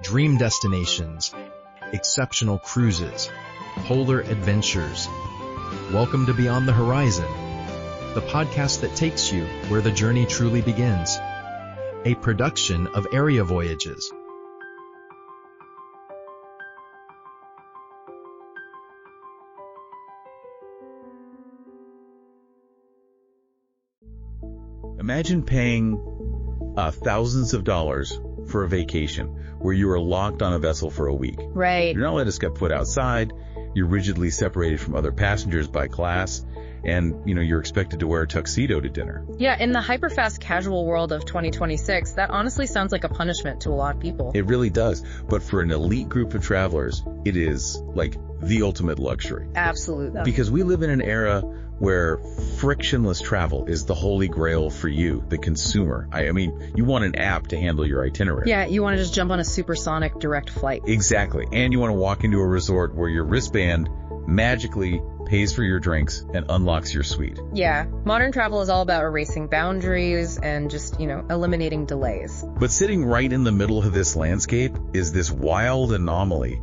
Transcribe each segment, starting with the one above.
dream destinations, exceptional cruises, polar adventures. Welcome to Beyond the Horizon, the podcast that takes you where the journey truly begins. A production of Area Voyages. Imagine paying thousands of dollars for a vacation where you are locked on a vessel for a week. Right. You're not allowed to step foot outside. You're rigidly separated from other passengers by class. And, you're expected to wear a tuxedo to dinner. Yeah, in the hyper-fast casual world of 2026, that honestly sounds like a punishment to a lot of people. It really does. But for an elite group of travelers, it is like the ultimate luxury. Absolutely. Because we live in an era where frictionless travel is the holy grail for you, the consumer. I mean, you want an app to handle your itinerary. Yeah, you want to just jump on a supersonic direct flight. Exactly. And you want to walk into a resort where your wristband magically pays for your drinks and unlocks your suite. Yeah, modern travel is all about erasing boundaries and just, eliminating delays. But sitting right in the middle of this landscape is this wild anomaly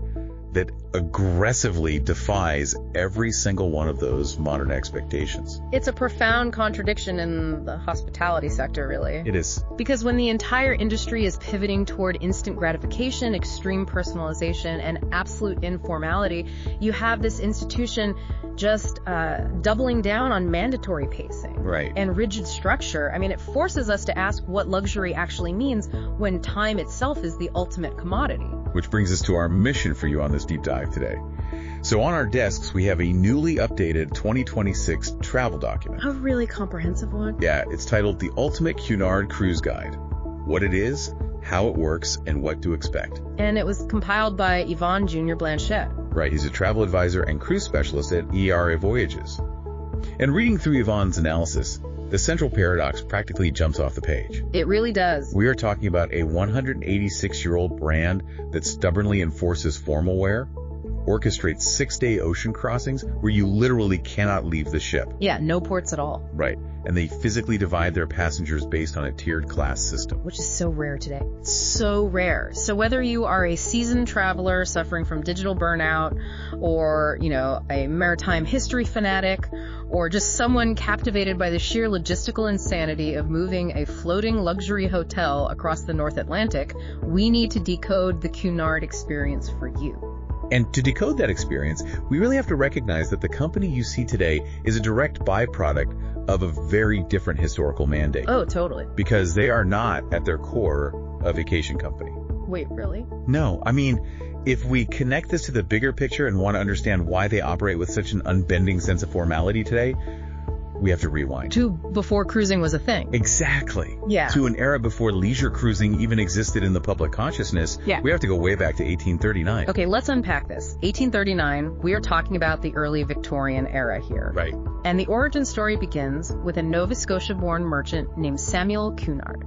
that aggressively defies every single one of those modern expectations. It's a profound contradiction in the hospitality sector, really. It is. Because when the entire industry is pivoting toward instant gratification, extreme personalization, and absolute informality, you have this institution just doubling down on mandatory pacing. Right. And rigid structure. I mean, it forces us to ask what luxury actually means when time itself is the ultimate commodity. Which brings us to our mission for you on this deep dive today. So on our desks, we have a newly updated 2026 travel document. A really comprehensive one. Yeah, it's titled The Ultimate Cunard Cruise Guide. What it is, how it works, and what to expect. And it was compiled by Yvonne Jr. Blanchette. Right, he's a travel advisor and cruise specialist at Area Voyages. And reading through Yvonne's analysis, the central paradox practically jumps off the page. It really does. We are talking about a 186-year-old brand that stubbornly enforces formal wear, orchestrates 6-day ocean crossings where you literally cannot leave the ship. Yeah, no ports at all. Right. And they physically divide their passengers based on a tiered class system. Which is so rare today. So rare. So whether you are a seasoned traveler suffering from digital burnout, or, a maritime history fanatic, or just someone captivated by the sheer logistical insanity of moving a floating luxury hotel across the North Atlantic, we need to decode the Cunard experience for you. And to decode that experience, we really have to recognize that the company you see today is a direct byproduct of a very different historical mandate. Oh, totally. Because they are not, at their core, a vacation company. Wait, really? No, I mean, if we connect this to the bigger picture and want to understand why they operate with such an unbending sense of formality today, we have to rewind. To before cruising was a thing. Exactly. Yeah. To an era before leisure cruising even existed in the public consciousness. Yeah. We have to go way back to 1839. Okay, let's unpack this. 1839, we are talking about the early Victorian era here. Right. And the origin story begins with a Nova Scotia-born merchant named Samuel Cunard.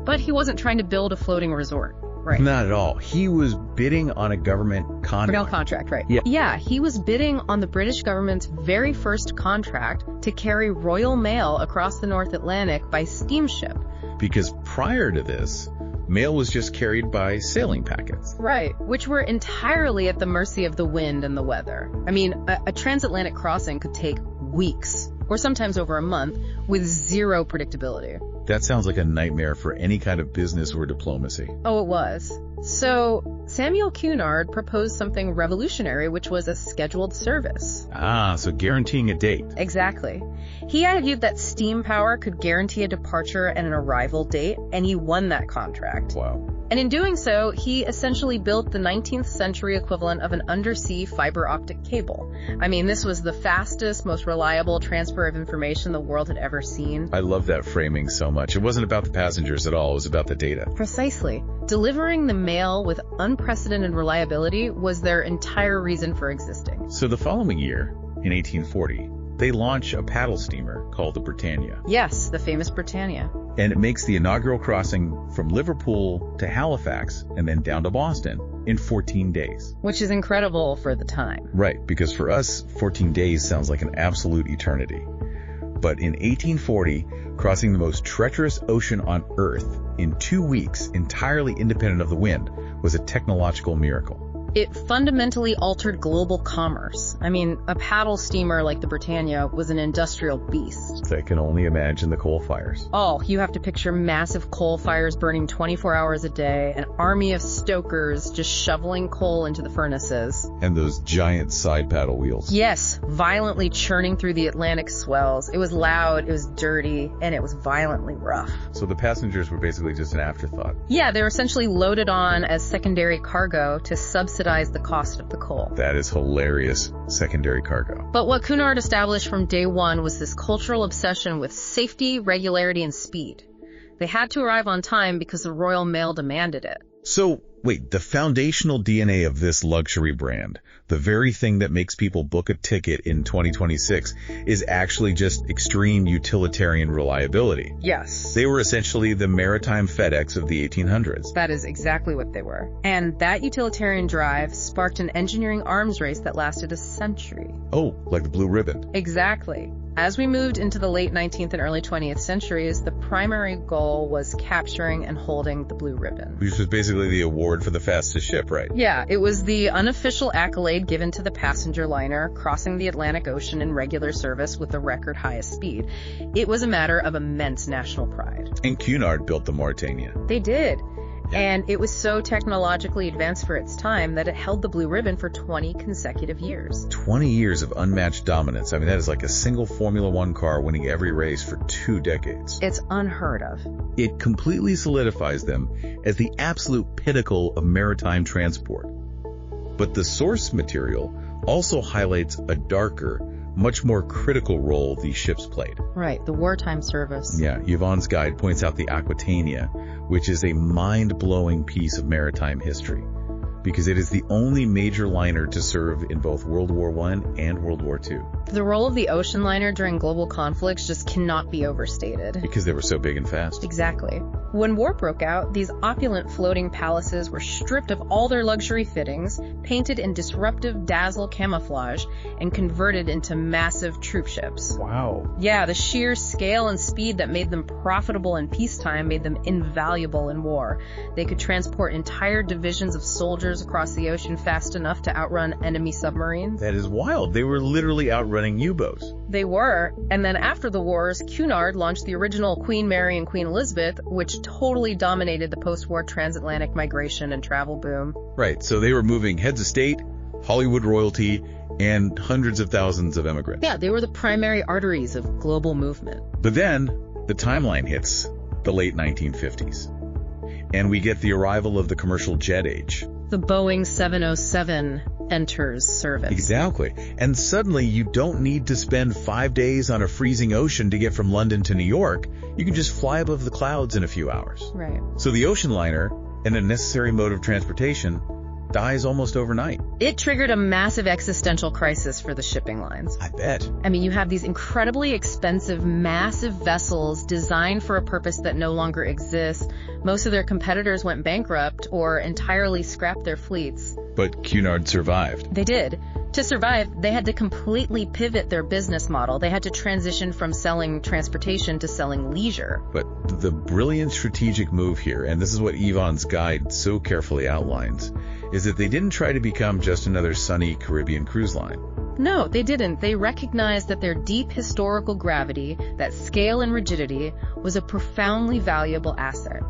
But he wasn't trying to build a floating resort. Right. Not at all. He was bidding on a government contract, right? Yeah. Yeah, he was bidding on the British government's very first contract to carry royal mail across the North Atlantic by steamship. Because prior to this, mail was just carried by sailing packets. Right, which were entirely at the mercy of the wind and the weather. I mean, a transatlantic crossing could take weeks, or sometimes over a month, with zero predictability. That sounds like a nightmare for any kind of business or diplomacy. Oh, it was. So Samuel Cunard proposed something revolutionary, which was a scheduled service. Ah, so guaranteeing a date. Exactly. He argued that steam power could guarantee a departure and an arrival date, and he won that contract. Wow. And in doing so, he essentially built the 19th century equivalent of an undersea fiber optic cable. I mean, this was the fastest, most reliable transfer of information the world had ever seen. I love that framing so much. It wasn't about the passengers at all. It was about the data. Precisely. Delivering the mail with unprecedented reliability was their entire reason for existing. So the following year, in 1840, they launch a paddle steamer called the Britannia. Yes, the famous Britannia. And it makes the inaugural crossing from Liverpool to Halifax and then down to Boston in 14 days. Which is incredible for the time. Right, because for us, 14 days sounds like an absolute eternity. But in 1840, crossing the most treacherous ocean on Earth in 2 weeks, entirely independent of the wind, was a technological miracle. It fundamentally altered global commerce. I mean, a paddle steamer like the Britannia was an industrial beast. I can only imagine the coal fires. Oh, you have to picture massive coal fires burning 24 hours a day, an army of stokers just shoveling coal into the furnaces. And those giant side paddle wheels. Yes, violently churning through the Atlantic swells. It was loud, it was dirty, and it was violently rough. So the passengers were basically just an afterthought. Yeah, they were essentially loaded on as secondary cargo to subsidize the cost of the coal. That is hilarious, secondary cargo. But what Cunard established from day one was this cultural obsession with safety, regularity, and speed. They had to arrive on time because the Royal Mail demanded it. So, wait, the foundational DNA of this luxury brand, the very thing that makes people book a ticket in 2026, is actually just extreme utilitarian reliability. Yes. They were essentially the maritime FedEx of the 1800s. That is exactly what they were. And that utilitarian drive sparked an engineering arms race that lasted a century. Oh, like the Blue Ribbon. Exactly. As we moved into the late 19th and early 20th centuries, the primary goal was capturing and holding the Blue Ribbon. Which was basically the award for the fastest ship, right? Yeah, it was the unofficial accolade given to the passenger liner crossing the Atlantic Ocean in regular service with the record highest speed. It was a matter of immense national pride. And Cunard built the Mauretania. They did. And it was so technologically advanced for its time that it held the Blue Ribbon for 20 consecutive years. 20 years of unmatched dominance. I mean, that is like a single Formula One car winning every race for 2 decades. It's unheard of. It completely solidifies them as the absolute pinnacle of maritime transport. But the source material also highlights a darker, much more critical role these ships played. Right, the wartime service. Yeah, Yvonne's guide points out the Aquitania, which is a mind-blowing piece of maritime history, because it is the only major liner to serve in both World War I and World War II. The role of the ocean liner during global conflicts just cannot be overstated. Because they were so big and fast. Exactly. When war broke out, these opulent floating palaces were stripped of all their luxury fittings, painted in disruptive dazzle camouflage, and converted into massive troop ships. Wow. Yeah, the sheer scale and speed that made them profitable in peacetime made them invaluable in war. They could transport entire divisions of soldiers across the ocean fast enough to outrun enemy submarines. That is wild. They were literally outrunning U-boats. They were, and then after the wars, Cunard launched the original Queen Mary and Queen Elizabeth, which totally dominated the post-war transatlantic migration and travel boom. Right, so they were moving heads of state, Hollywood royalty, and hundreds of thousands of immigrants. Yeah, they were the primary arteries of global movement. But then, the timeline hits the late 1950s, and we get the arrival of the commercial jet age. The Boeing 707 enters service. Exactly. And suddenly you don't need to spend 5 days on a freezing ocean to get from London to New York. You can just fly above the clouds in a few hours. Right. So the ocean liner, and a necessary mode of transportation, dies almost overnight. It triggered a massive existential crisis for the shipping lines. I bet. I mean, you have these incredibly expensive, massive vessels designed for a purpose that no longer exists. Most of their competitors went bankrupt or entirely scrapped their fleets. But Cunard survived. They did. To survive, they had to completely pivot their business model. They had to transition from selling transportation to selling leisure. But the brilliant strategic move here, and this is what Yvonne's guide so carefully outlines, is that they didn't try to become just another sunny Caribbean cruise line. No, they didn't. They recognized that their deep historical gravity, that scale and rigidity, was a profoundly valuable asset.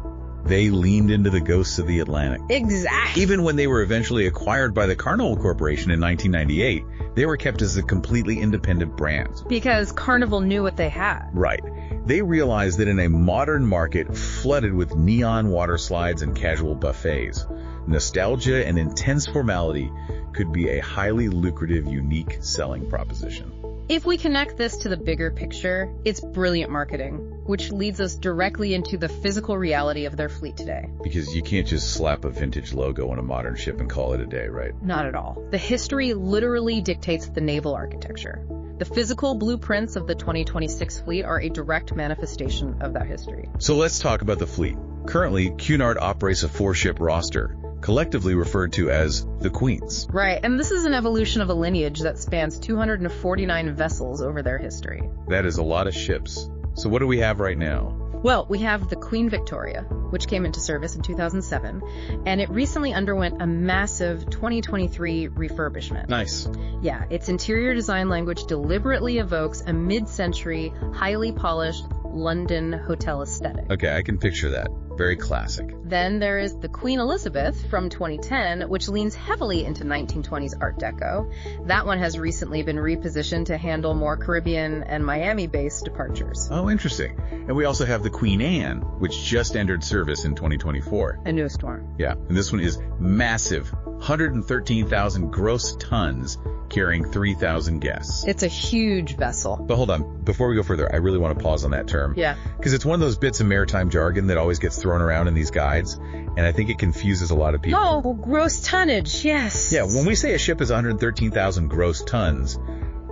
They leaned into the ghosts of the Atlantic. Exactly. Even when they were eventually acquired by the Carnival Corporation in 1998, they were kept as a completely independent brand. Because Carnival knew what they had. Right. They realized that in a modern market flooded with neon water slides and casual buffets, nostalgia and intense formality could be a highly lucrative, unique selling proposition. If we connect this to the bigger picture, it's brilliant marketing, which leads us directly into the physical reality of their fleet today. Because you can't just slap a vintage logo on a modern ship and call it a day, right? Not at all. The history literally dictates the naval architecture. The physical blueprints of the 2026 fleet are a direct manifestation of that history. So let's talk about the fleet. Currently, Cunard operates a 4-ship roster, collectively referred to as the Queens. Right, and this is an evolution of a lineage that spans 249 vessels over their history. That is a lot of ships. So what do we have right now? Well, we have the Queen Victoria, which came into service in 2007, and it recently underwent a massive 2023 refurbishment. Nice. Yeah, its interior design language deliberately evokes a mid-century, highly polished London hotel aesthetic. Okay, I can picture that. Very classic. Then there is the Queen Elizabeth from 2010, which leans heavily into 1920s Art Deco. That one has recently been repositioned to handle more Caribbean and Miami-based departures. Oh, interesting. And we also have the Queen Anne, which just entered service in 2024. A newest one. Yeah, and this one is massive. 113,000 gross tons, carrying 3,000 guests. It's a huge vessel. But hold on, before we go further, I really want to pause on that term. Yeah. Because it's one of those bits of maritime jargon that always gets thrown around in these guides, and I think it confuses a lot of people. Oh, gross tonnage, yes. Yeah, when we say a ship is 113,000 gross tons,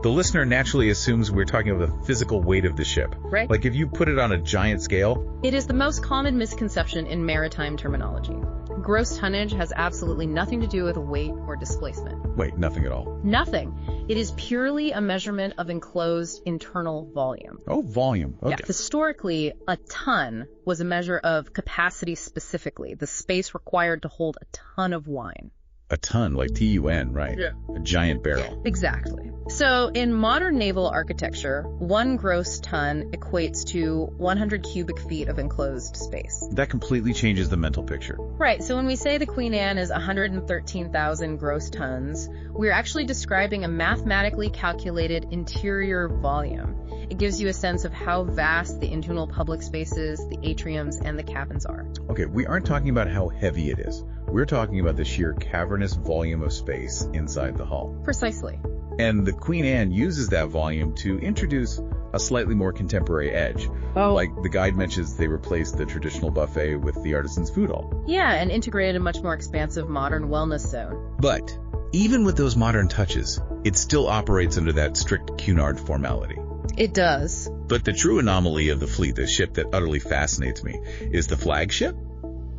the listener naturally assumes we're talking about the physical weight of the ship. Right. Like if you put it on a giant scale. It is the most common misconception in maritime terminology. Gross tonnage has absolutely nothing to do with weight or displacement. Wait, nothing at all. Nothing. It is purely a measurement of enclosed internal volume. Oh, volume. Okay. Yeah. Historically, a ton was a measure of capacity specifically, the space required to hold a ton of wine. A ton, like T-U-N, right? Yeah. A giant barrel. Exactly. So in modern naval architecture, 1 gross ton equates to 100 cubic feet of enclosed space. That completely changes the mental picture. Right. So when we say the Queen Anne is 113,000 gross tons, we're actually describing a mathematically calculated interior volume. It gives you a sense of how vast the internal public spaces, the atriums, and the cabins are. Okay, we aren't talking about how heavy it is. We're talking about the sheer cavernous volume of space inside the hull. Precisely. And the Queen Anne uses that volume to introduce a slightly more contemporary edge. Oh. Like the guide mentions, they replaced the traditional buffet with the artisan's food hall. Yeah, and integrated a much more expansive modern wellness zone. But even with those modern touches, it still operates under that strict Cunard formality. It does. But the true anomaly of the fleet, the ship that utterly fascinates me, is the flagship,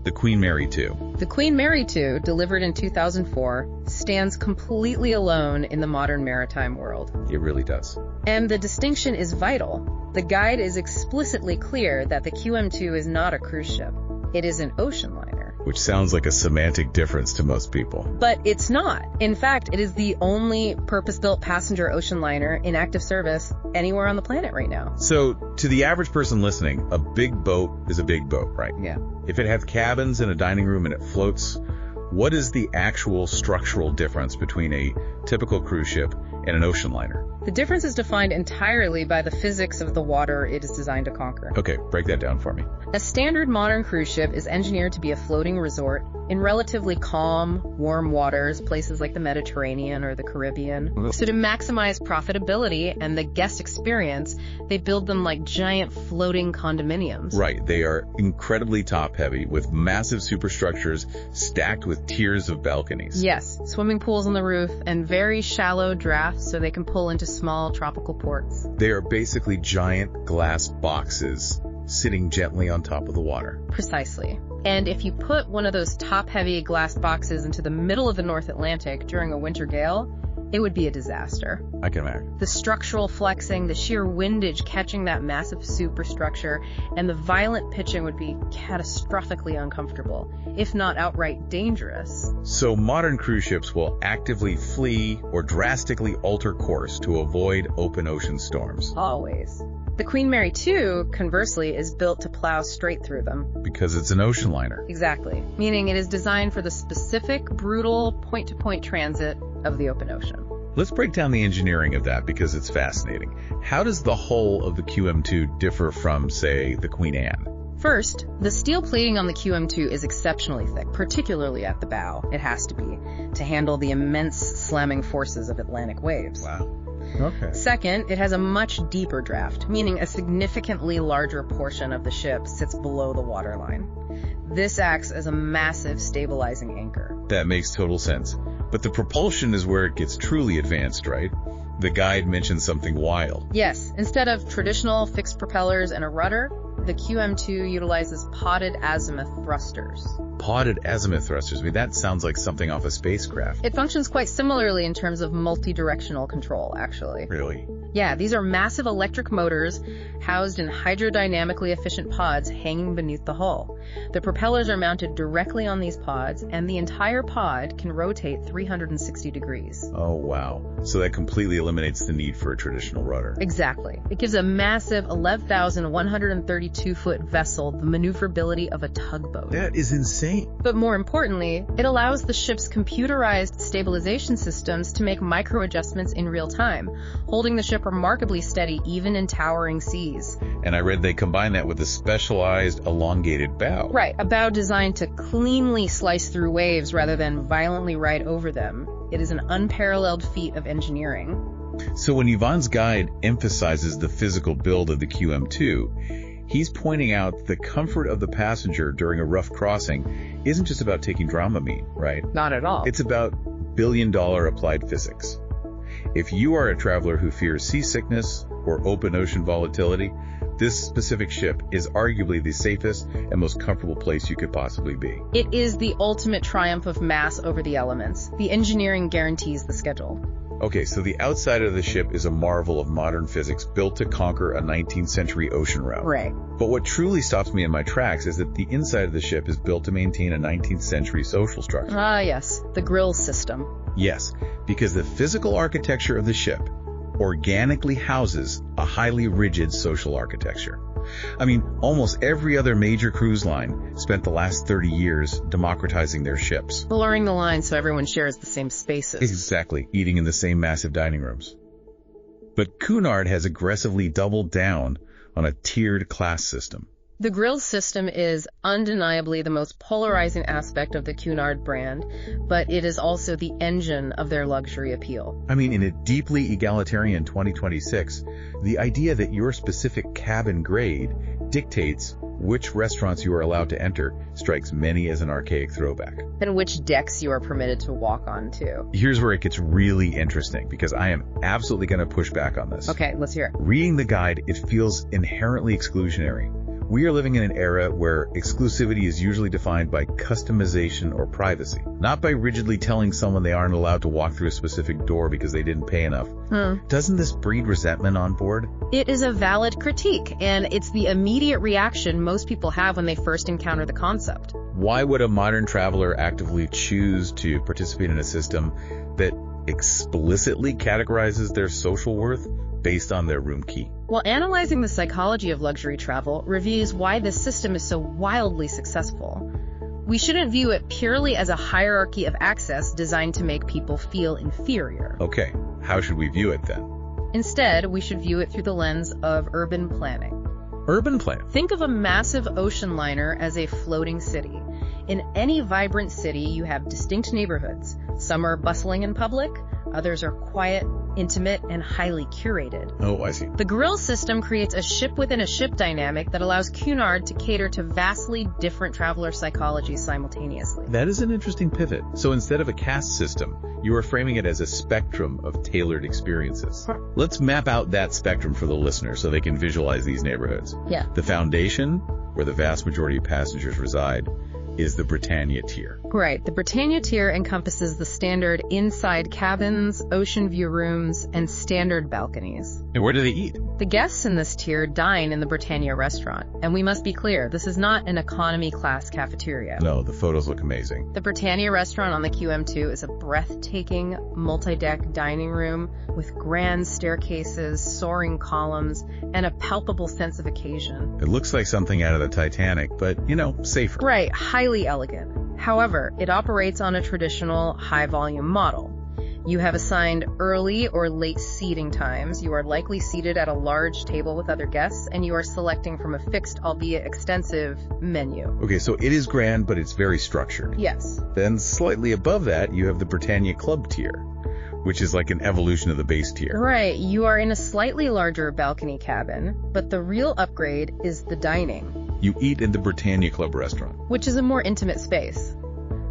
the Queen Mary II. The Queen Mary II, delivered in 2004, stands completely alone in the modern maritime world. It really does. And the distinction is vital. The guide is explicitly clear that the QM2 is not a cruise ship. It is an ocean liner. Which sounds like a semantic difference to most people. But it's not. In fact, it is the only purpose-built passenger ocean liner in active service anywhere on the planet right now. So, to the average person listening, a big boat is a big boat, right? Yeah. If it has cabins and a dining room and it floats, what is the actual structural difference between a typical cruise ship and an ocean liner? The difference is defined entirely by the physics of the water it is designed to conquer. Okay, break that down for me. A standard modern cruise ship is engineered to be a floating resort in relatively calm, warm waters, places like the Mediterranean or the Caribbean. So to maximize profitability and the guest experience, they build them like giant floating condominiums. Right, they are incredibly top-heavy with massive superstructures stacked with tiers of balconies. Yes, swimming pools on the roof and very shallow drafts so they can pull into small tropical ports. They are basically giant glass boxes sitting gently on top of the water. Precisely. And if you put one of those top-heavy glass boxes into the middle of the North Atlantic during a winter gale, it would be a disaster. I can imagine. The structural flexing, the sheer windage catching that massive superstructure, and the violent pitching would be catastrophically uncomfortable, if not outright dangerous. So modern cruise ships will actively flee or drastically alter course to avoid open ocean storms. Always. The Queen Mary II, conversely, is built to plow straight through them. Because it's an ocean liner. Exactly. Meaning it is designed for the specific, brutal, point-to-point transit of the open ocean. Let's break down the engineering of that because it's fascinating. How does the hull of the QM2 differ from, say, the Queen Anne? First, the steel plating on the QM2 is exceptionally thick, particularly at the bow. It has to be, to handle the immense slamming forces of Atlantic waves. Wow. Okay. Second, it has a much deeper draft, meaning a significantly larger portion of the ship sits below the waterline. This acts as a massive stabilizing anchor. That makes total sense. But the propulsion is where it gets truly advanced, right? The guide mentioned something wild. Yes, instead of traditional fixed propellers and a rudder, the QM2 utilizes podded azimuth thrusters. Podded azimuth thrusters. I mean, that sounds like something off a spacecraft. It functions quite similarly in terms of multi-directional control, actually. Really? Yeah, these are massive electric motors housed in hydrodynamically efficient pods hanging beneath the hull. The propellers are mounted directly on these pods, and the entire pod can rotate 360 degrees. Oh, wow. So that completely eliminates the need for a traditional rudder. Exactly. It gives a massive 11,132-foot vessel the maneuverability of a tugboat. That is insane. But more importantly, it allows the ship's computerized stabilization systems to make micro-adjustments in real time, holding the ship remarkably steady even in towering seas. And I read they combine that with a specialized elongated bow. Right, a bow designed to cleanly slice through waves rather than violently ride over them. It is an unparalleled feat of engineering. So when Yvonne's guide emphasizes the physical build of the QM2, he's pointing out the comfort of the passenger during a rough crossing isn't just about taking Dramamine, right? Not at all. It's about billion-dollar applied physics. If you are a traveler who fears seasickness or open ocean volatility, this specific ship is arguably the safest and most comfortable place you could possibly be. It is the ultimate triumph of mass over the elements. The engineering guarantees the schedule. Okay, so the outside of the ship is a marvel of modern physics built to conquer a 19th century ocean route. Right. But what truly stops me in my tracks is that the inside of the ship is built to maintain a 19th century social structure. Ah, yes, the grill system. Yes, because the physical architecture of the ship organically houses a highly rigid social architecture. I mean, almost every other major cruise line spent the last 30 years democratizing their ships. Blurring the lines so everyone shares the same spaces. Exactly, eating in the same massive dining rooms. But Cunard has aggressively doubled down on a tiered class system. The grill system is undeniably the most polarizing aspect of the Cunard brand, but it is also the engine of their luxury appeal. I mean, in a deeply egalitarian 2026, the idea that your specific cabin grade dictates which restaurants you are allowed to enter strikes many as an archaic throwback. And which decks you are permitted to walk on, too. Here's where it gets really interesting, because I am absolutely going to push back on this. Okay, let's hear it. Reading the guide, it feels inherently exclusionary. We are living in an era where exclusivity is usually defined by customization or privacy, not by rigidly telling someone they aren't allowed to walk through a specific door because they didn't pay enough. Doesn't this breed resentment on board? It is a valid critique, and it's the immediate reaction most people have when they first encounter the concept. Why would a modern traveler actively choose to participate in a system that explicitly categorizes their social worth based on their room key? Well, analyzing the psychology of luxury travel reviews why this system is so wildly successful. We shouldn't view it purely as a hierarchy of access designed to make people feel inferior. Okay, how should we view it then? Instead, we should view it through the lens of urban planning. Urban planning? Think of a massive ocean liner as a floating city. In any vibrant city, you have distinct neighborhoods. Some are bustling and public, others are quiet, intimate, and highly curated. Oh, I see. The grill system creates a ship within a ship dynamic that allows Cunard to cater to vastly different traveler psychologies simultaneously. That is an interesting pivot. So instead of a caste system, you are framing it as a spectrum of tailored experiences. Let's map out that spectrum for the listener so they can visualize these neighborhoods. Yeah. The foundation, where the vast majority of passengers reside, is the Britannia tier. Right. The Britannia tier encompasses the standard inside cabins, ocean view rooms, and standard balconies. And where do they eat? The guests in this tier dine in the Britannia restaurant. And we must be clear, this is not an economy class cafeteria. No, the photos look amazing. The Britannia restaurant on the QM2 is a breathtaking multi-deck dining room with grand staircases, soaring columns, and a palpable sense of occasion. It looks like something out of the Titanic, but, safer. Right, highly elegant. However, it operates on a traditional high-volume model. You have assigned early or late seating times. You are likely seated at a large table with other guests, and you are selecting from a fixed, albeit extensive, menu. Okay, so it is grand, but it's very structured. Yes. Then slightly above that, you have the Britannia Club tier, which is like an evolution of the base tier. Right, you are in a slightly larger balcony cabin, but the real upgrade is the dining. You eat in the Britannia Club restaurant, which is a more intimate space.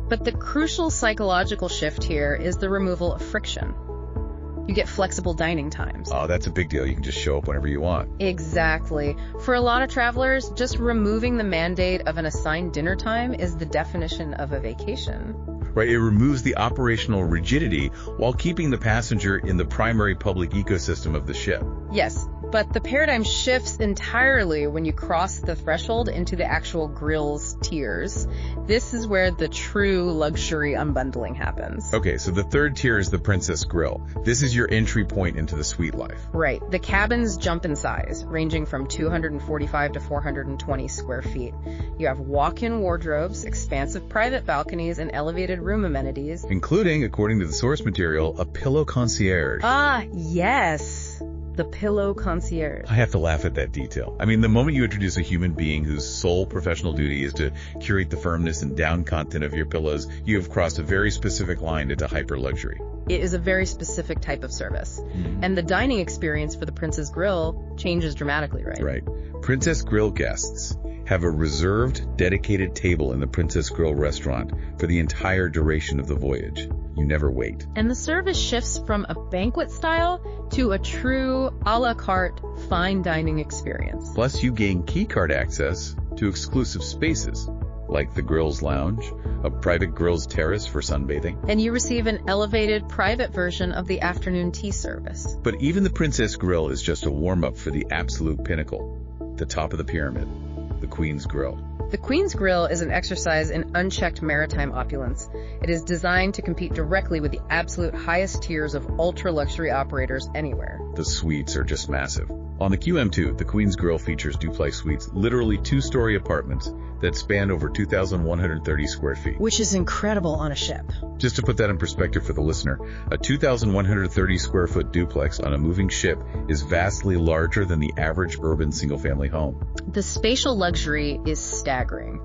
But the crucial psychological shift here is the removal of friction. You get flexible dining times. Oh, that's a big deal. You can just show up whenever you want. Exactly. For a lot of travelers, just removing the mandate of an assigned dinner time is the definition of a vacation. Right, it removes the operational rigidity while keeping the passenger in the primary public ecosystem of the ship. Yes, but the paradigm shifts entirely when you cross the threshold into the actual grill's tiers. This is where the true luxury unbundling happens. Okay, so the third tier is the Princess Grill. This is your entry point into the suite life. Right. The cabins jump in size, ranging from 245 to 420 square feet. You have walk-in wardrobes, expansive private balconies, and elevated room amenities. Including, according to the source material, a pillow concierge. Ah, yes. The pillow concierge. I have to laugh at that detail. I mean, the moment you introduce a human being whose sole professional duty is to curate the firmness and down content of your pillows, you have crossed a very specific line into hyper-luxury. It is a very specific type of service. And the dining experience for the Princess Grill changes dramatically, right? Right. Princess Grill guests have a reserved, dedicated table in the Princess Grill restaurant for the entire duration of the voyage. You never wait. And the service shifts from a banquet style to a true a la carte fine dining experience. Plus, you gain keycard access to exclusive spaces, like the Grill's Lounge, a private Grill's Terrace for sunbathing. And you receive an elevated private version of the afternoon tea service. But even the Princess Grill is just a warm-up for the absolute pinnacle, the top of the pyramid, the Queen's Grill. The Queen's Grill is an exercise in unchecked maritime opulence. It is designed to compete directly with the absolute highest tiers of ultra-luxury operators anywhere. The suites are just massive. On the QM2, the Queen's Grill features duplex suites, literally two-story apartments that span over 2,130 square feet. Which is incredible on a ship. Just to put that in perspective for the listener, a 2,130 square foot duplex on a moving ship is vastly larger than the average urban single-family home. The spatial luxury is staggering.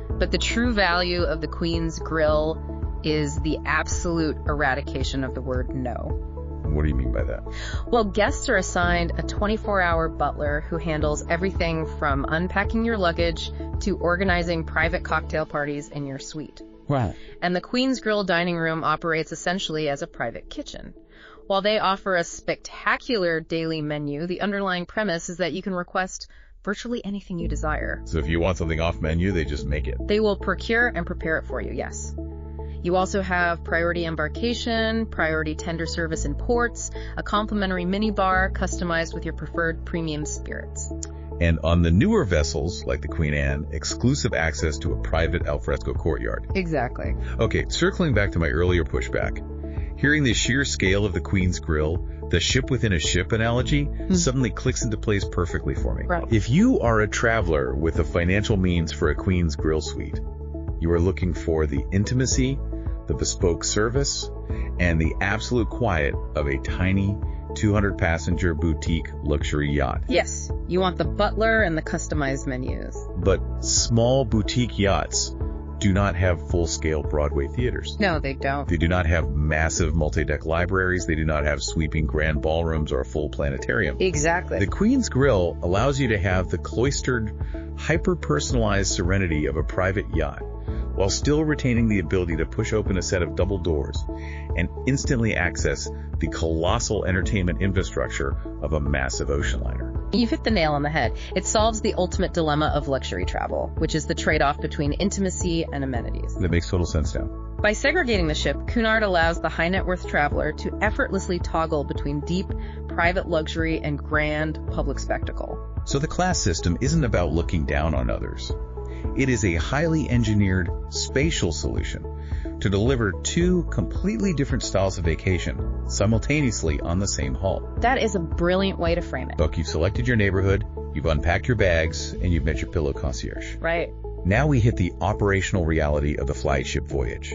But the true value of the Queen's Grill is the absolute eradication of the word no. What do you mean by that? Well, guests are assigned a 24-hour butler who handles everything from unpacking your luggage to organizing private cocktail parties in your suite. Wow. And the Queen's Grill dining room operates essentially as a private kitchen. While they offer a spectacular daily menu, the underlying premise is that you can request virtually anything you desire. So if you want something off menu, they just make it. They will procure and prepare it for you, yes. You also have priority embarkation, priority tender service in ports, a complimentary minibar customized with your preferred premium spirits. And on the newer vessels, like the Queen Anne, exclusive access to a private alfresco courtyard. Exactly. Okay, circling back to my earlier pushback, hearing the sheer scale of the Queen's Grill, the ship within a ship analogy suddenly clicks into place perfectly for me. Right. If you are a traveler with the financial means for a Queen's Grill suite, you are looking for the intimacy, the bespoke service, and the absolute quiet of a tiny 200-passenger boutique luxury yacht. Yes, you want the butler and the customized menus. But small boutique yachts do not have full-scale Broadway theaters. No, they don't. They do not have massive multi-deck libraries. They do not have sweeping grand ballrooms or a full planetarium. Exactly. The Queen's Grill allows you to have the cloistered, hyper-personalized serenity of a private yacht, while still retaining the ability to push open a set of double doors and instantly access the colossal entertainment infrastructure of a massive ocean liner. You've hit the nail on the head. It solves the ultimate dilemma of luxury travel, which is the trade-off between intimacy and amenities. That makes total sense now. By segregating the ship, Cunard allows the high net worth traveler to effortlessly toggle between deep, private luxury and grand public spectacle. So the class system isn't about looking down on others. It is a highly engineered spatial solution to deliver two completely different styles of vacation simultaneously on the same hull. That is a brilliant way to frame it. Look, you've selected your neighborhood, you've unpacked your bags, and you've met your pillow concierge. Right. Now we hit the operational reality of the flagship voyage,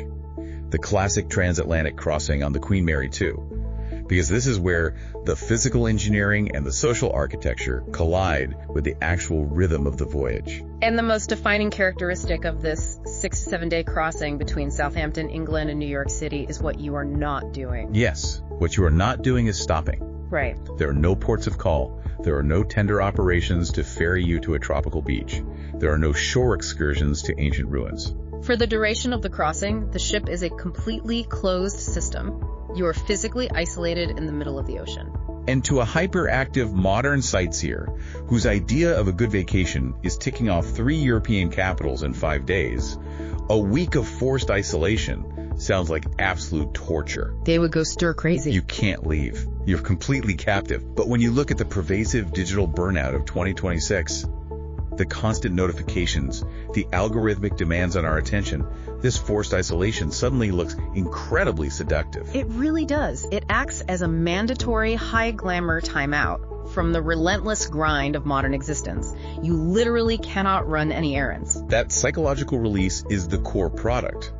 the classic transatlantic crossing on the Queen Mary 2. Because this is where the physical engineering and the social architecture collide with the actual rhythm of the voyage. And the most defining characteristic of this 6 to 7 day crossing between Southampton, England, and New York City is what you are not doing. Yes, what you are not doing is stopping. Right. There are no ports of call. There are no tender operations to ferry you to a tropical beach. There are no shore excursions to ancient ruins. For the duration of the crossing, the ship is a completely closed system. You are physically isolated in the middle of the ocean. And to a hyperactive modern sightseer whose idea of a good vacation is ticking off 3 European capitals in 5 days, a week of forced isolation sounds like absolute torture. They would go stir crazy. You can't leave. You're completely captive. But when you look at the pervasive digital burnout of 2026, the constant notifications, the algorithmic demands on our attention, this forced isolation suddenly looks incredibly seductive. It really does. It acts as a mandatory high-glamour timeout from the relentless grind of modern existence. You literally cannot run any errands. That psychological release is the core product.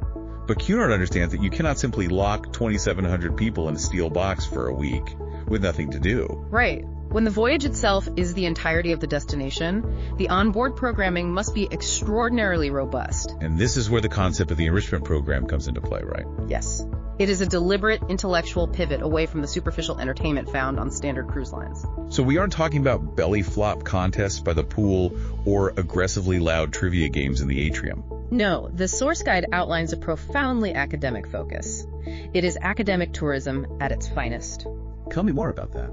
But Cunard understands that you cannot simply lock 2,700 people in a steel box for a week with nothing to do. Right. When the voyage itself is the entirety of the destination, the onboard programming must be extraordinarily robust. And this is where the concept of the enrichment program comes into play, right? Yes. It is a deliberate intellectual pivot away from the superficial entertainment found on standard cruise lines. So we aren't talking about belly flop contests by the pool or aggressively loud trivia games in the atrium. No, the source guide outlines a profoundly academic focus. It is academic tourism at its finest. Tell me more about that.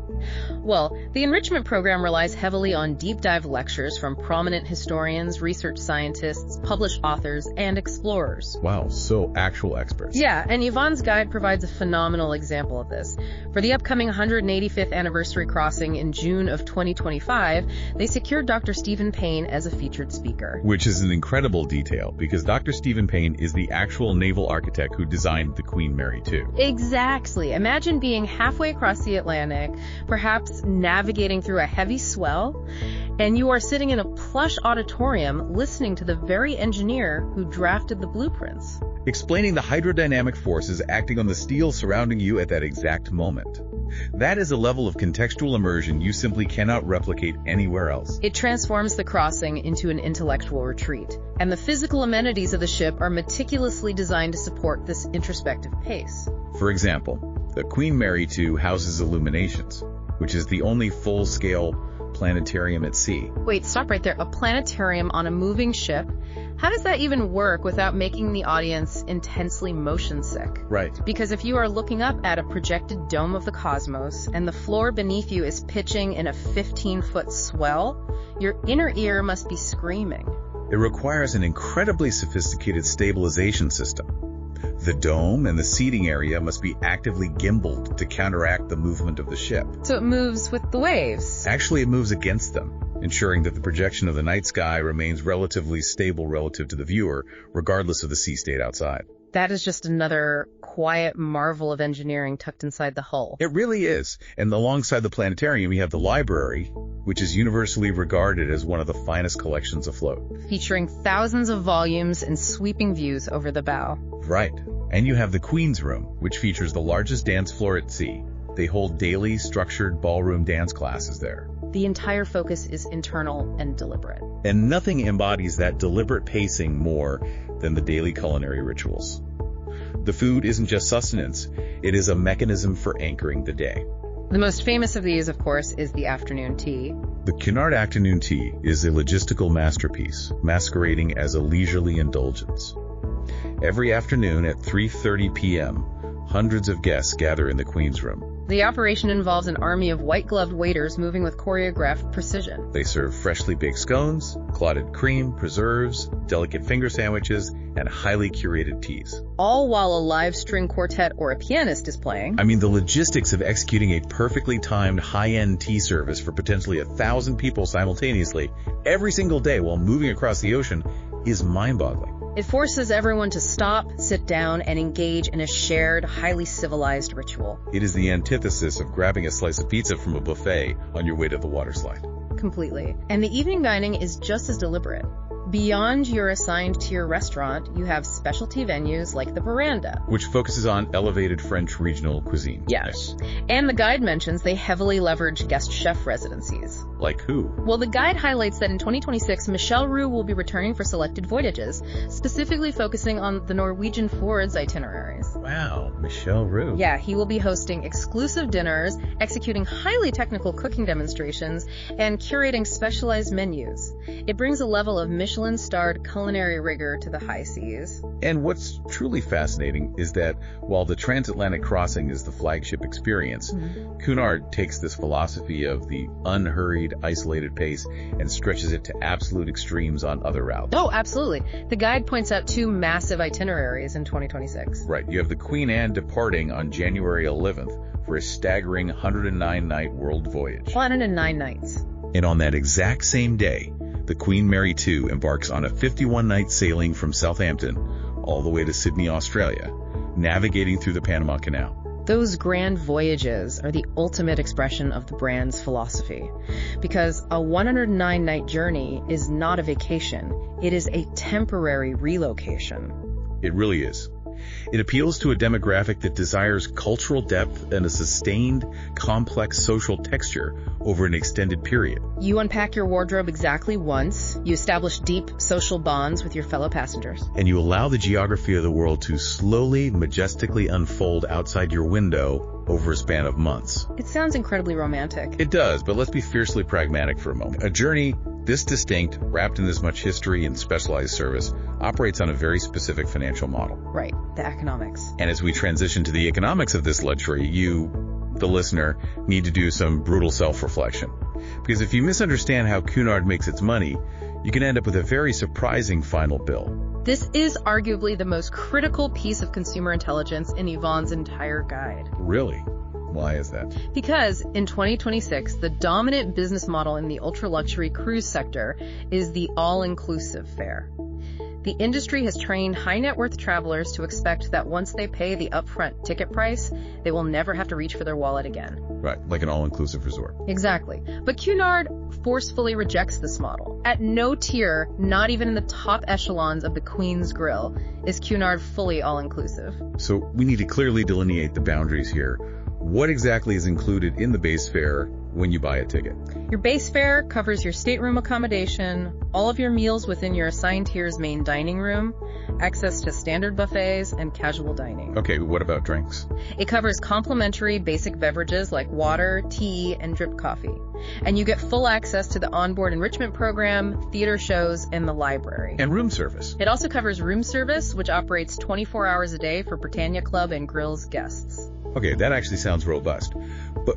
Well, the enrichment program relies heavily on deep dive lectures from prominent historians, research scientists, published authors, and explorers. Wow, so actual experts. Yeah, and Yvonne's guide provides a phenomenal example of this. For the upcoming 185th anniversary crossing in June of 2025, they secured Dr. Stephen Payne as a featured speaker. Which is an incredible detail, because Dr. Stephen Payne is the actual naval architect who designed the Queen Mary 2. Exactly. Imagine being halfway across the Atlantic, perhaps navigating through a heavy swell, and you are sitting in a plush auditorium listening to the very engineer who drafted the blueprints. Explaining the hydrodynamic forces acting on the steel surrounding you at that exact moment. That is a level of contextual immersion you simply cannot replicate anywhere else. It transforms the crossing into an intellectual retreat, and the physical amenities of the ship are meticulously designed to support this introspective pace. For example, the Queen Mary 2 houses Illuminations, which is the only full-scale planetarium at sea. Wait, stop right there. A planetarium on a moving ship? How does that even work without making the audience intensely motion sick? Right. Because if you are looking up at a projected dome of the cosmos and the floor beneath you is pitching in a 15-foot swell, your inner ear must be screaming. It requires an incredibly sophisticated stabilization system. The dome and the seating area must be actively gimbaled to counteract the movement of the ship. So it moves with the waves. Actually, it moves against them, ensuring that the projection of the night sky remains relatively stable relative to the viewer, regardless of the sea state outside. That is just another quiet marvel of engineering tucked inside the hull. It really is. And alongside the planetarium, you have the library, which is universally regarded as one of the finest collections afloat. Featuring thousands of volumes and sweeping views over the bow. Right. And you have the Queen's Room, which features the largest dance floor at sea. They hold daily, structured ballroom dance classes there. The entire focus is internal and deliberate. And nothing embodies that deliberate pacing more than the daily culinary rituals. The food isn't just sustenance, it is a mechanism for anchoring the day. The most famous of these, of course, is the afternoon tea. The Cunard afternoon tea is a logistical masterpiece, masquerading as a leisurely indulgence. Every afternoon at 3:30 p.m., hundreds of guests gather in the Queen's Room. The operation involves an army of white-gloved waiters moving with choreographed precision. They serve freshly baked scones, clotted cream, preserves, delicate finger sandwiches, and highly curated teas. All while a live string quartet or a pianist is playing. I mean, the logistics of executing a perfectly timed high-end tea service for potentially 1,000 people simultaneously every single day while moving across the ocean is mind-boggling. It forces everyone to stop, sit down, and engage in a shared, highly civilized ritual. It is the antithesis of grabbing a slice of pizza from a buffet on your way to the water slide. Completely. And the evening dining is just as deliberate. Beyond your assigned tier restaurant, you have specialty venues like the Veranda, which focuses on elevated French regional cuisine. Yes. And the guide mentions they heavily leverage guest chef residencies. Like who? Well, the guide highlights that in 2026, Michel Roux will be returning for selected voyages, specifically focusing on the Norwegian Fjords itineraries. Wow, Michel Roux. Yeah, he will be hosting exclusive dinners, executing highly technical cooking demonstrations, and curating specialized menus. It brings a level of Michelin-starred culinary rigor to the high seas. And what's truly fascinating is that while the transatlantic crossing is the flagship experience, Cunard takes this philosophy of the unhurried, isolated pace and stretches it to absolute extremes on other routes. Oh, absolutely. The guide points out 2 massive itineraries in 2026. Right. You have the Queen Anne departing on January 11th for a staggering 109-night world voyage. 109 nights. And on that exact same day, the Queen Mary II embarks on a 51-night sailing from Southampton all the way to Sydney, Australia, navigating through the Panama Canal. Those grand voyages are the ultimate expression of the brand's philosophy, because a 109-night journey is not a vacation, it is a temporary relocation. It really is. It appeals to a demographic that desires cultural depth and a sustained, complex social texture over an extended period. You unpack your wardrobe exactly once, you establish deep social bonds with your fellow passengers. And you allow the geography of the world to slowly, majestically unfold outside your window over a span of months. It sounds incredibly romantic. It does, but let's be fiercely pragmatic for a moment. A journey this distinct, wrapped in this much history and specialized service, operates on a very specific financial model. Right, the economics. And as we transition to the economics of this luxury, you, the listener, need to do some brutal self-reflection. Because if you misunderstand how Cunard makes its money, you can end up with a very surprising final bill. This is arguably the most critical piece of consumer intelligence in Yvonne's entire guide. Really? Why is that? Because in 2026, the dominant business model in the ultra-luxury cruise sector is the all-inclusive fare. The industry has trained high-net-worth travelers to expect that once they pay the upfront ticket price, they will never have to reach for their wallet again. Right, like an all-inclusive resort. Exactly. But Cunard forcefully rejects this model. At no tier, not even in the top echelons of the Queen's Grill, is Cunard fully all-inclusive. So we need to clearly delineate the boundaries here. What exactly is included in the base fare when you buy a ticket? Your base fare covers your stateroom accommodation, all of your meals within your assigned tier's main dining room, access to standard buffets, and casual dining. Okay, what about drinks? It covers complimentary basic beverages like water, tea, and drip coffee. And you get full access to the onboard enrichment program, theater shows, and the library. And room service. It also covers room service, which operates 24 hours a day for Britannia Club and Grill's guests. Okay, that actually sounds robust. But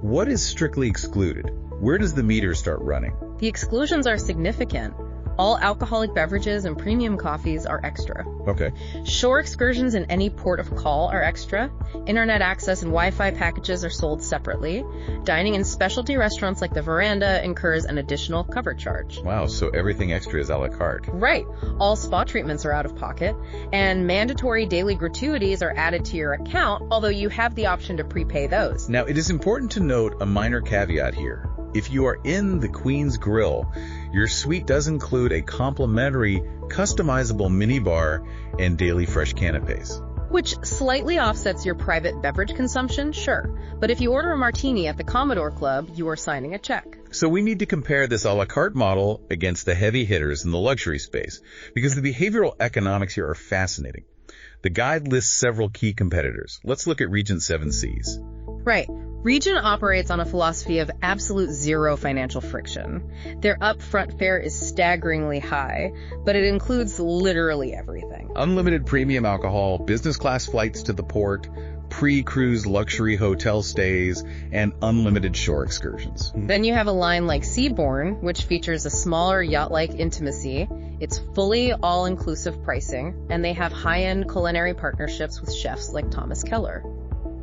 what is strictly excluded? Where does the meter start running? The exclusions are significant. All alcoholic beverages and premium coffees are extra. Okay. Shore excursions in any port of call are extra. Internet access and Wi-Fi packages are sold separately. Dining in specialty restaurants like the Veranda incurs an additional cover charge. Wow, so everything extra is a la carte. Right. All spa treatments are out of pocket, and mandatory daily gratuities are added to your account, although you have the option to prepay those. Now, it is important to note a minor caveat here. If you are in the Queen's Grill, your suite does include a complimentary, customizable minibar and daily fresh canapes. Which slightly offsets your private beverage consumption, sure. But if you order a martini at the Commodore Club, you are signing a check. So we need to compare this a la carte model against the heavy hitters in the luxury space, because the behavioral economics here are fascinating. The guide lists several key competitors. Let's look at Regent Seven Seas. Right. Regent operates on a philosophy of absolute zero financial friction. Their upfront fare is staggeringly high, but it includes literally everything. Unlimited premium alcohol, business class flights to the port, pre-cruise luxury hotel stays, and unlimited shore excursions. Then you have a line like Seabourn, which features a smaller yacht-like intimacy. It's fully all-inclusive pricing, and they have high-end culinary partnerships with chefs like Thomas Keller.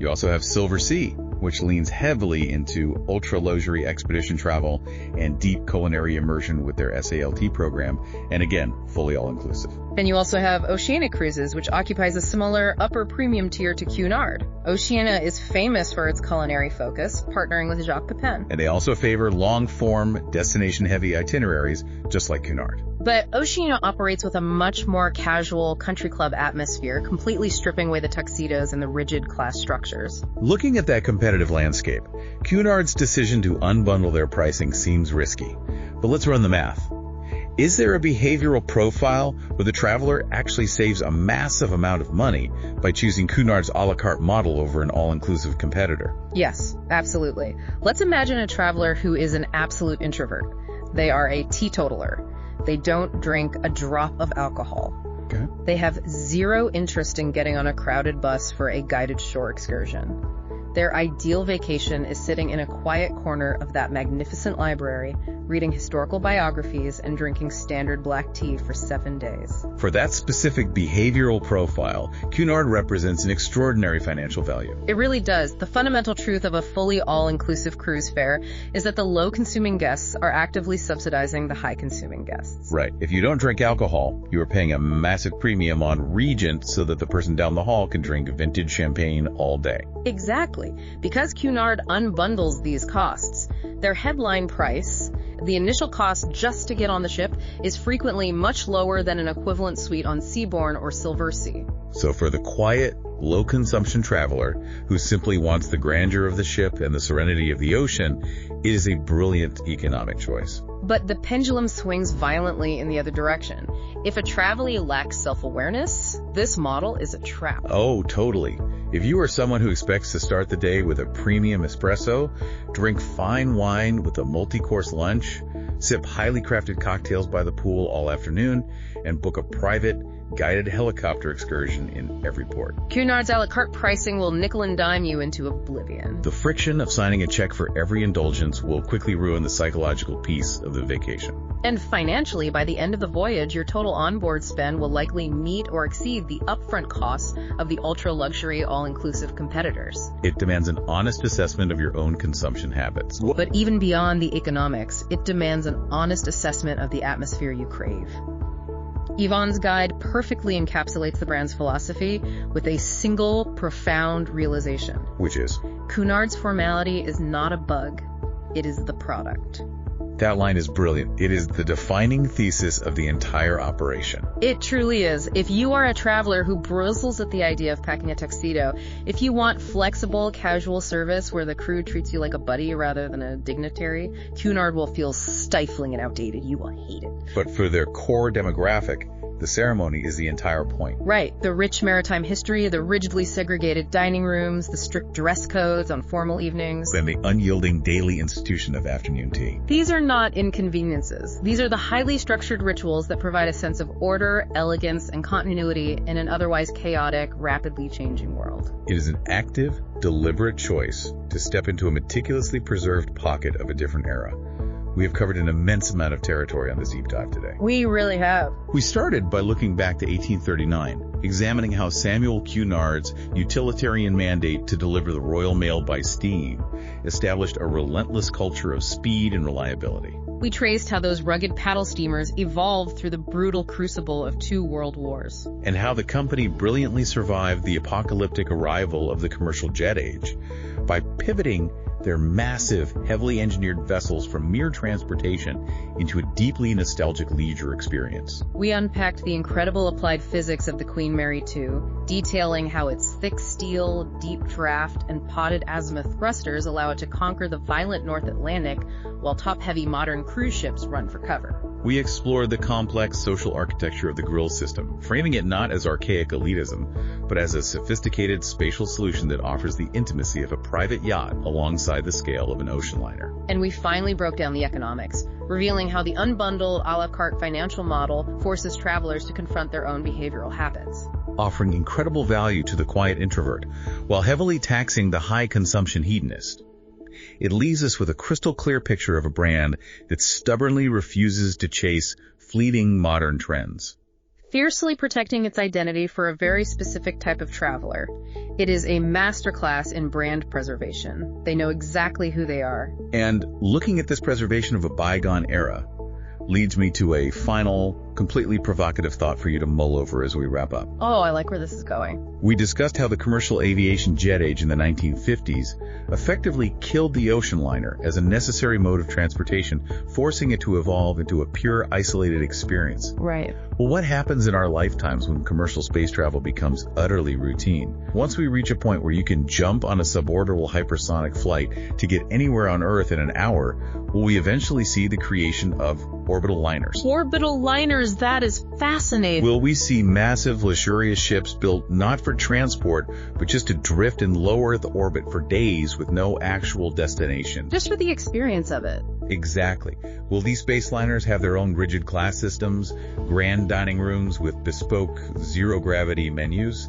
You also have Silversea, which leans heavily into ultra-luxury expedition travel and deep culinary immersion with their SALT program, and again, fully all-inclusive. Then you also have Oceania Cruises, which occupies a similar upper premium tier to Cunard. Oceania is famous for its culinary focus, partnering with Jacques Pepin. And they also favor long-form, destination-heavy itineraries, just like Cunard. But Oceania operates with a much more casual country club atmosphere, completely stripping away the tuxedos and the rigid class structures. Looking at that competitive landscape, Cunard's decision to unbundle their pricing seems risky. But let's run the math. Is there a behavioral profile where the traveler actually saves a massive amount of money by choosing Cunard's a la carte model over an all-inclusive competitor? Yes, absolutely. Let's imagine a traveler who is an absolute introvert. They are a teetotaler. They don't drink a drop of alcohol. Okay. They have zero interest in getting on a crowded bus for a guided shore excursion. Their ideal vacation is sitting in a quiet corner of that magnificent library, reading historical biographies and drinking standard black tea for 7 days. For that specific behavioral profile, Cunard represents an extraordinary financial value. It really does. The fundamental truth of a fully all-inclusive cruise fare is that the low-consuming guests are actively subsidizing the high-consuming guests. Right. If you don't drink alcohol, you are paying a massive premium on Regent so that the person down the hall can drink vintage champagne all day. Exactly. Because Cunard unbundles these costs, their headline price, the initial cost just to get on the ship, is frequently much lower than an equivalent suite on Seabourn or Silversea. So for the quiet, low-consumption traveler who simply wants the grandeur of the ship and the serenity of the ocean, it is a brilliant economic choice. But the pendulum swings violently in the other direction. If a traveler lacks self-awareness, this model is a trap. Oh, totally. If you are someone who expects to start the day with a premium espresso, drink fine wine with a multi-course lunch, sip highly crafted cocktails by the pool all afternoon, and book a private, guided helicopter excursion in every port, Cunard's a la carte pricing will nickel and dime you into oblivion. the friction of signing a check for every indulgence will quickly ruin the psychological peace of the vacation. And financially, by the end of the voyage, your total onboard spend will likely meet or exceed the upfront costs of the ultra-luxury, all-inclusive competitors. It demands an honest assessment of your own consumption habits. But even beyond the economics, it demands an honest assessment of the atmosphere you crave. Yvonne's guide perfectly encapsulates the brand's philosophy with a single, profound realization. Which is, Cunard's formality is not a bug, it is the product. that line is brilliant. It is the defining thesis of the entire operation. It truly is. If you are a traveler who bristles at the idea of packing a tuxedo, if you want flexible, casual service where the crew treats you like a buddy rather than a dignitary, Cunard will feel stifling and outdated. You will hate it. But for their core demographic, the ceremony is the entire point. Right. The rich maritime history, the rigidly segregated dining rooms, the strict dress codes on formal evenings. And the unyielding daily institution of afternoon tea. These are not inconveniences. These are the highly structured rituals that provide a sense of order, elegance, and continuity in an otherwise chaotic, rapidly changing world. It is an active, deliberate choice to step into a meticulously preserved pocket of a different era. We have covered an immense amount of territory on this deep dive today. We really have. We started by looking back to 1839, examining how Samuel Cunard's utilitarian mandate to deliver the Royal Mail by steam established a relentless culture of speed and reliability. We traced how those rugged paddle steamers evolved through the brutal crucible of 2 world wars. And how the company brilliantly survived the apocalyptic arrival of the commercial jet age by pivoting their massive, heavily engineered vessels from mere transportation into a deeply nostalgic leisure experience. We unpacked the incredible applied physics of the Queen Mary II, detailing how its thick steel, deep draft, and potted azimuth thrusters allow it to conquer the violent North Atlantic, while top-heavy modern cruise ships run for cover. We explored the complex social architecture of the grill system, framing it not as archaic elitism, but as a sophisticated spatial solution that offers the intimacy of a private yacht alongside the scale of an ocean liner. And we finally broke down the economics, revealing how the unbundled a la carte financial model forces travelers to confront their own behavioral habits. Offering incredible value to the quiet introvert, while heavily taxing the high-consumption hedonist. It leaves us with a crystal-clear picture of a brand that stubbornly refuses to chase fleeting modern trends. Fiercely protecting its identity for a very specific type of traveler. It is a masterclass in brand preservation. They know exactly who they are. And looking at this preservation of a bygone era leads me to a final, completely provocative thought for you to mull over as we wrap up. Oh, I like where this is going. We discussed how the commercial aviation jet age in the 1950s effectively killed the ocean liner as a necessary mode of transportation, forcing it to evolve into a pure, isolated experience. Right. Well, what happens in our lifetimes when commercial space travel becomes utterly routine? Once we reach a point where you can jump on a suborbital hypersonic flight to get anywhere on Earth in an hour, will we eventually see the creation of orbital liners? Orbital liners gosh, that is fascinating. Will we see massive, luxurious ships built not for transport, but just to drift in low Earth orbit for days with no actual destination? Just for the experience of it. Exactly. Will these spaceliners have their own rigid class systems, grand dining rooms with bespoke zero-gravity menus,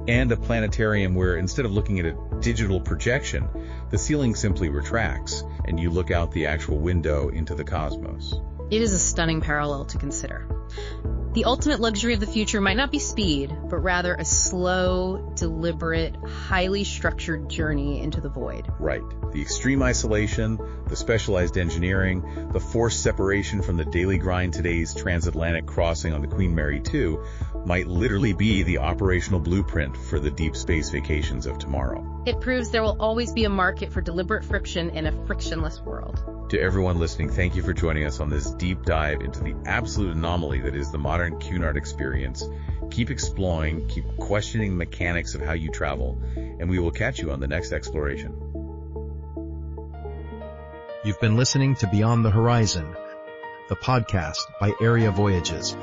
and a planetarium where instead of looking at a digital projection, the ceiling simply retracts and you look out the actual window into the cosmos? It is a stunning parallel to consider. The ultimate luxury of the future might not be speed, but rather a slow, deliberate, highly structured journey into the void. Right. The extreme isolation, the specialized engineering, the forced separation from the daily grind today's transatlantic crossing on the Queen Mary 2 might literally be the operational blueprint for the deep space vacations of tomorrow. It proves there will always be a market for deliberate friction in a frictionless world. To everyone listening, thank you for joining us on this deep dive into the absolute anomaly that is the modern Cunard experience. Keep exploring, keep questioning the mechanics of how you travel, and we will catch you on the next exploration. You've been listening to Beyond the Horizon, the podcast by Area Voyages.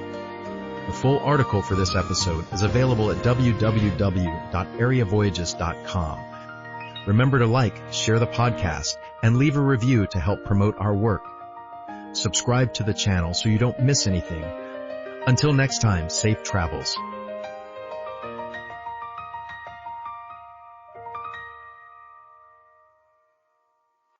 The full article for this episode is available at www.areavoyages.com. Remember to like, share the podcast, and leave a review to help promote our work. Subscribe to the channel so you don't miss anything. Until next time, safe travels.